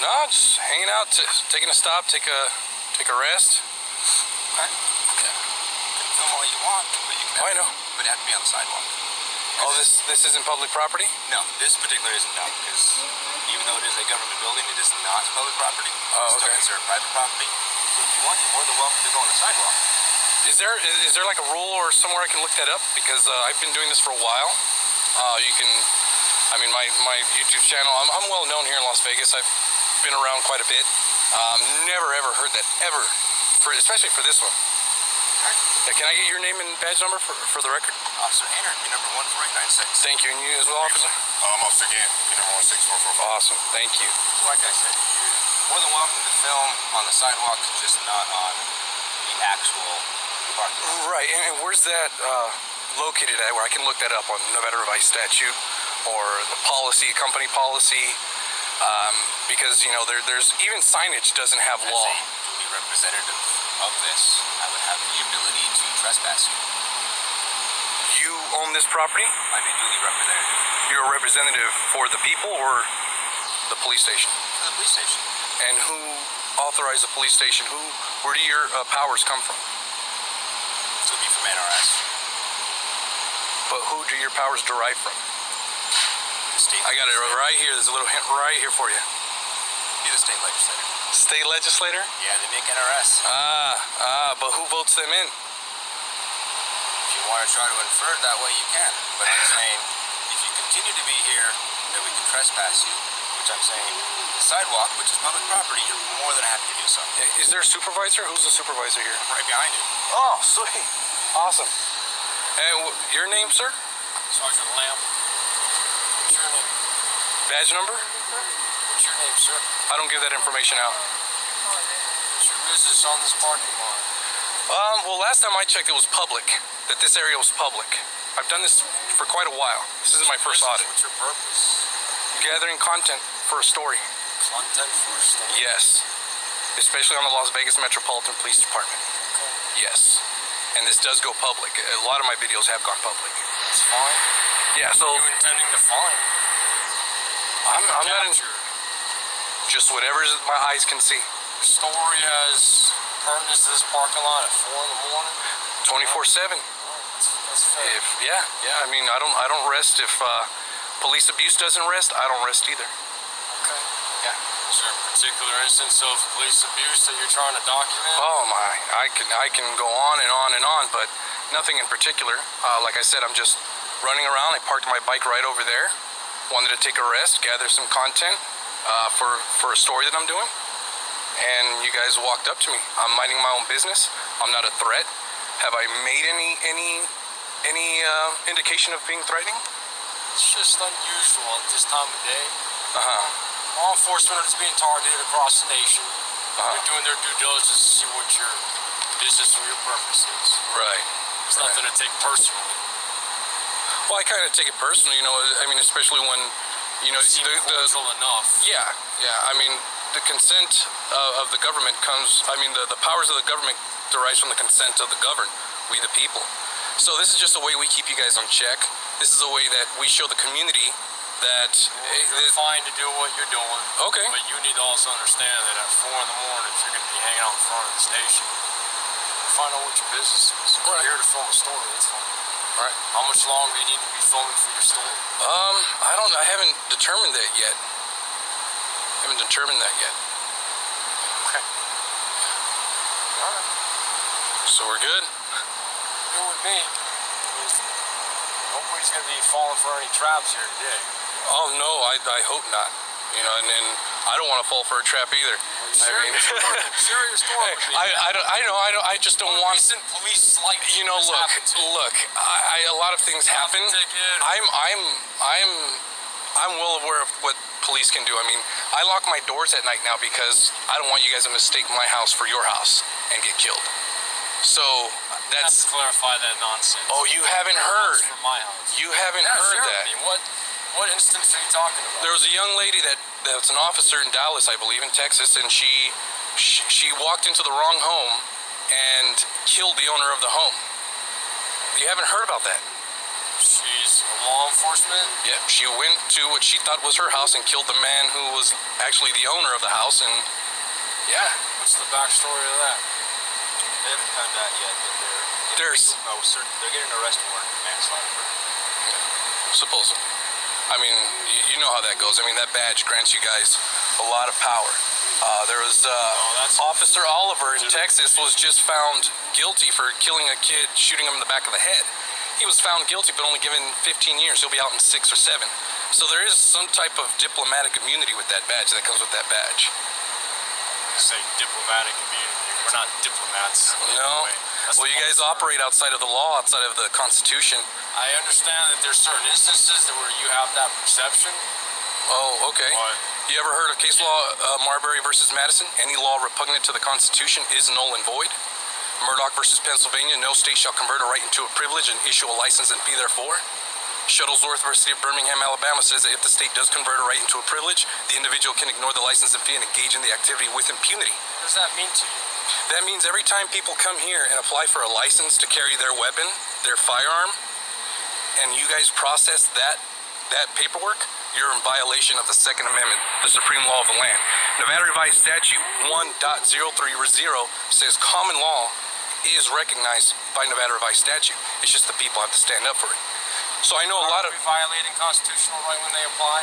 No, just hanging out, taking a stop, take a rest. Okay. Yeah. You can film all you want, but you can. Oh, I know. But it have to be on the sidewalk. Oh, this isn't public property? No, this particular isn't now because even though it is a government building, it is not public property. Oh, It's still okay. considered private property. So if you want, you're more than welcome to go on the sidewalk. Is there like a rule or somewhere I can look that up? Because I've been doing this for a while. You can, I mean, my YouTube channel, I'm well known here in Las Vegas. I've been around quite a bit. Never ever heard that ever, especially for this one. Yeah, can I get your name and badge number for the record? Officer Hayner, be number 14896. Thank you, and you as well, officer? I'm Officer Gant, be number 16445. Awesome, thank you. Like I said, you're more than welcome to film on the sidewalk, just not on the actual parking lot. Right, and where's that located at where I can look that up on Nevada Revised Statute or the policy, company policy? Because, you know, there's even signage doesn't have law. As a duly representative of this, I would have the ability to trespass you. You own this property? I'm a duly representative. You're a representative for the people or the police station? For the police station. And who authorized the police station? Where do your powers come from? This will be from NRS. But who do your powers derive from? The state. I got it right here. There's a little hint right here for you. Be the state legislator. State legislator? Yeah, they make NRS. But who votes them in? If you want to try to infer it that way, you can. But I'm saying, if you continue to be here, then we can trespass you. Which I'm saying, the sidewalk, which is public property, you're more than happy to do so. Is there a supervisor? Who's the supervisor here? Right behind you. Oh, sweet. Awesome. And your name, sir? Sergeant Lamb. What's your name? Badge number? What's your name, sir? I don't give that information out. What's your business on this parking lot? Well, last time I checked, it was public. That this area was public. I've done this for quite a while. This is my first audit. What's your purpose? Gathering content for a story. Content for a story? Yes. Especially on the Las Vegas Metropolitan Police Department. Okay. Yes. And this does go public. A lot of my videos have gone public. That's fine. Yeah, so What are you intending to find? I'm not in Capture. just whatever my eyes can see. The story has pertinence to this parking lot at 4 in the morning. 24/7. That's fair. I mean, I don't rest if police abuse doesn't rest. I don't rest either. Okay. Yeah. Is there a particular instance of police abuse that you're trying to document? Oh my, I can go on and on and on, but nothing in particular. Like I said, I'm just running around. I parked my bike right over there. Wanted to take a rest, gather some content for a story that I'm doing. And you guys walked up to me. I'm minding my own business. I'm not a threat. Have I made any indication of being threatening? It's just unusual at this time of day. Uh-huh. Law enforcement is being targeted across the nation. Uh-huh. They're doing their due diligence to see what your business or your purpose is. Right. It's nothing to take personally. Well, I kind of take it personally, you know. I mean, especially when, you know, Seem cordial enough. Yeah. I mean, the consent of the government comes. I mean, the powers of the government derives from the consent of the governed, we the people. So this is just a way we keep you guys on check. This is a way that we show the community that. You're fine to do what you're doing. Okay. But you need to also understand that at 4 in the morning, if you're going to be hanging out in front of the station, find out what your business is. If Right. you're here to film a story, that's fine. Right. How much longer do you need to be filming for your story? I haven't determined that yet. Okay. All right. So we're good. Good with me. Nobody's going to be falling for any traps here today. Oh no, I hope not. You know, and I don't want to fall for a trap either. Share your story with me. I just don't want. Recent police slight. You know, look. A lot of things happen. I'm well aware of what police can do. I mean, I lock my doors at night now because I don't want you guys to mistake my house for your house and get killed. So that's. Let's clarify that nonsense. Oh, you haven't heard. For my house. You haven't heard that. Me. What instance are you talking about? There was a young lady that's an officer in Dallas, I believe, in Texas, and she walked into the wrong home and killed the owner of the home. You haven't heard about that? She's law enforcement. Yeah, she went to what she thought was her house and killed the man who was actually the owner of the house. And yeah, What's the backstory of that? They haven't done that yet, but they're getting an arrest warrant for manslaughter. supposedly. I mean, you know how that goes. I mean, that badge grants you guys a lot of power. There was Officer Oliver in Texas was just found guilty for killing a kid, shooting him in the back of the head. He was found guilty, but only given 15 years. He'll be out in 6 or 7. So there is some type of diplomatic immunity with that badge that comes with that badge. Say diplomatic immunity. We're not diplomats. No. Well, you guys operate outside of the law, outside of the Constitution. I understand that there's certain instances where you have that perception. Oh, okay. But You ever heard of case law Marbury versus Madison? Any law repugnant to the Constitution is null and void. Murdoch versus Pennsylvania, no state shall convert a right into a privilege and issue a license and fee therefore. Shuttlesworth versus City of Birmingham, Alabama says that if the state does convert a right into a privilege, the individual can ignore the license and fee and engage in the activity with impunity. what does that mean to you? That means every time people come here and apply for a license to carry their weapon, their firearm, and you guys process that paperwork, you're in violation of the Second Amendment, the supreme law of the land. Nevada Revised Statute 1.030 says common law is recognized by Nevada Revised Statute. It's just the people have to stand up for it. So I know a lot of, Are we violating constitutional right when they apply?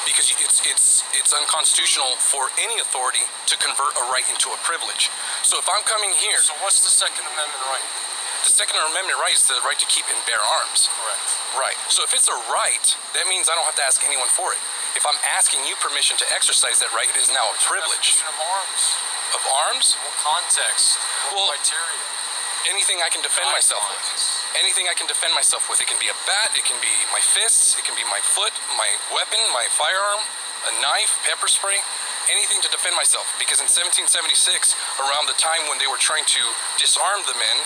because it's unconstitutional for any authority to convert a right into a privilege. So if I'm coming here, So what's the Second Amendment right? the Second Amendment right is the right to keep and bear arms. Correct. Right. So if it's a right, that means I don't have to ask anyone for it. If I'm asking you permission to exercise that right, it is now a privilege. Definition of arms. Of arms? What context? What Well, criteria? Anything I can defend myself with. Anything I can defend myself with. It can be a bat, it can be my fists, it can be my foot, my weapon, my firearm, a knife, pepper spray, anything to defend myself. Because in 1776, around the time when they were trying to disarm the men,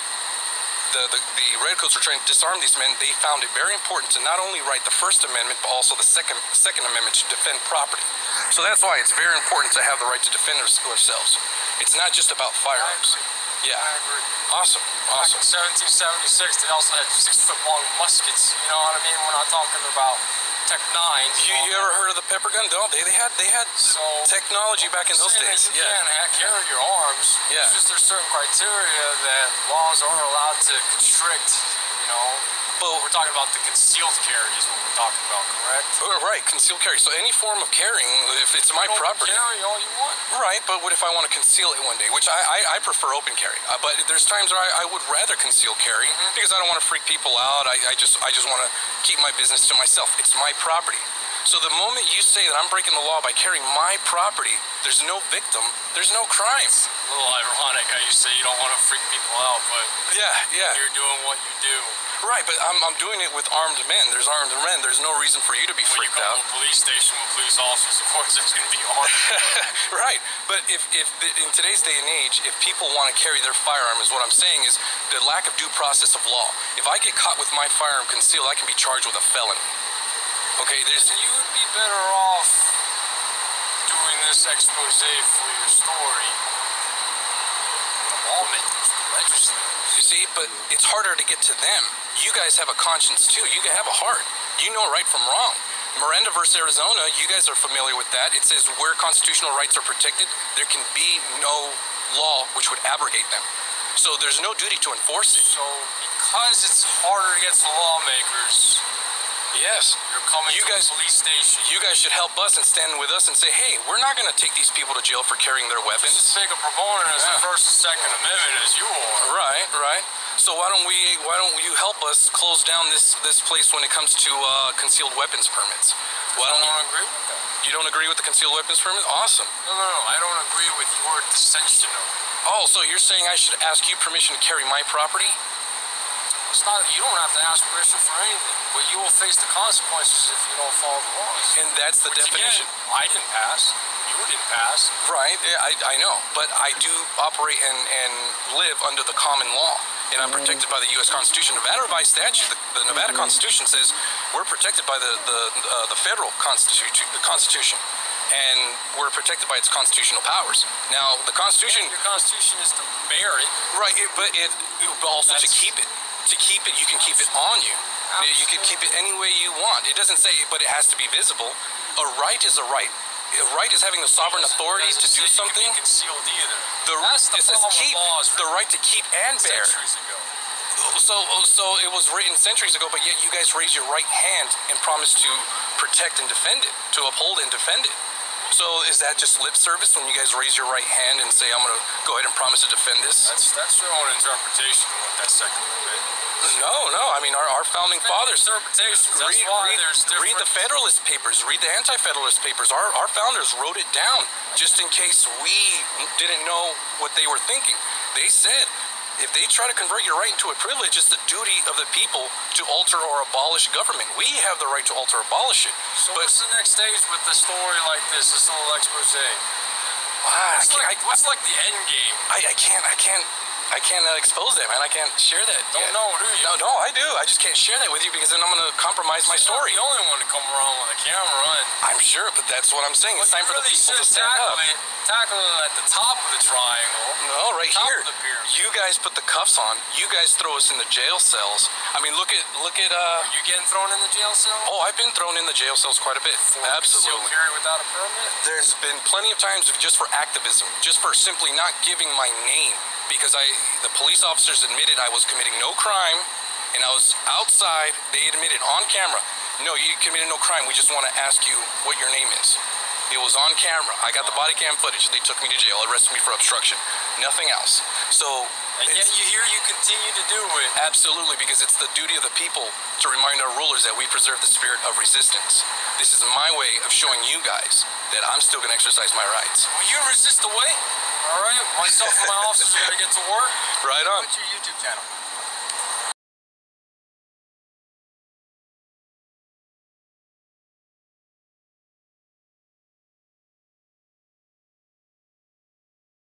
the Redcoats were trying to disarm these men, they found it very important to not only write the First Amendment, but also the Second Amendment to defend property. So that's why it's very important to have the right to defend ourselves. It's not just about firearms. Yeah. I agree. Awesome. Back Awesome. in 1776, they also had 6-foot long muskets. You know what I mean? We're not talking about Tech 9s. You ever heard of the pepper gun? No, they had So technology back in those saying days. that you can carry your arms. Yeah. It's just there's certain criteria that laws aren't allowed to constrict. You know, But we're talking about the concealed carry is what we're talking about, correct? right, concealed carry. So any form of carrying, if it's my You don't property. carry all you want. Right, but what if I want to conceal it one day? Which I prefer open carry. But there's times where I would rather conceal carry because I don't want to freak people out. I just want to keep my business to myself. It's my property. So the moment you say that I'm breaking the law by carrying my property, there's no victim, there's no crime. A little ironic how you say you don't want to freak people out, but Yeah. you're doing what you do. Right, but I'm doing it with armed men. There's armed men. There's no reason for you to be When you freaked come out. to a police station with police officers, of course there's going to be armed. Right, but if in today's day and age, if people want to carry their firearm, is what I'm saying is the lack of due process of law. If I get caught with my firearm concealed, I can be charged with a felony. Okay, there's You would be better off doing this expose for your story. The lawmakers, the legislators. you see, but it's harder to get to them. You guys have a conscience too. You have a heart. You know right from wrong. Miranda versus Arizona, you guys are familiar with that. It says where constitutional rights are protected, there can be no law which would abrogate them. So there's no duty to enforce it. So because it's harder to get to lawmakers, Yes. you're coming You to guys- a police station. You guys should help us and stand with us and say, hey, we're not going to take these people to jail for carrying their Just weapons. as big a proponent as Yeah. the First and Second Amendment as you are. Right. So why don't you help us close down this place when it comes to concealed weapons permits? Why I don't don't agree with that. you don't agree with the concealed weapons permit? Awesome. No. I don't agree with your dissension of it. Oh, so you're saying I should ask you permission to carry my property? It's not. You don't have to ask permission for anything, but you will face the consequences if you don't follow the laws. And that's the Which definition. Again, I didn't pass. You didn't pass. Right, yeah, I know, but I do operate and live under the common law, and I'm protected by the U.S. Constitution. Nevada Revised Statute, the Nevada Constitution says we're protected by the federal Constitution, and we're protected by its constitutional powers. Now, the Constitution, Your Constitution is to bear it. right, but also to That's- keep it. To keep it, you can keep it on you. You can keep it any way you want. It doesn't say, but it has to be visible. A right is a right. A right is having the sovereign authority to do something. It can be concealed either. It says keep, laws the right to keep and bear. centuries ago. So it was written centuries ago, but yet you guys raise your right hand and promise to protect and defend it, to uphold and defend it. So is that just lip service when you guys raise your right hand and say, I'm going to go ahead and promise to defend this? That's your own interpretation of what that Second Amendment. No. I mean, our founding fathers. Interpretations. That's why there's different. Read the Federalist Papers. Read the Anti-Federalist Papers. Our founders wrote it down just in case we didn't know what they were thinking. They said, if they try to convert your right into a privilege, it's the duty of the people to alter or abolish government. We have the right to alter or abolish it. So what's the next stage with the story like this little expose? What's like the end game? I can't expose that, man. I can't share that. Don't know, do you? No, I do. I just can't share that with you because then I'm going to compromise my story. You're the only one to come around with a camera, and I'm sure, but that's what I'm saying. It's time for the people to stand up. Tackle it at the top of the triangle. No, right top here. Of the pyramid. You guys put the cuffs on. You guys throw us in the jail cells. I mean, look at. Are you getting thrown in the jail cell? Oh, I've been thrown in the jail cells quite a bit. Absolutely. Carry without a permit? There's been plenty of times just for activism, just for simply not giving my name, because the police officers admitted I was committing no crime, and I was outside. They admitted on camera, no, you committed no crime. We just want to ask you what your name is. It was on camera. I got the body cam footage. They took me to jail, arrested me for obstruction. Nothing else. So. And yet you continue to do it. Absolutely, because it's the duty of the people to remind our rulers that we preserve the spirit of resistance. This is my way of showing you guys that I'm still going to exercise my rights. Will you resist away? All right? Myself and my officers are going to get to work. Right on. What's your YouTube channel?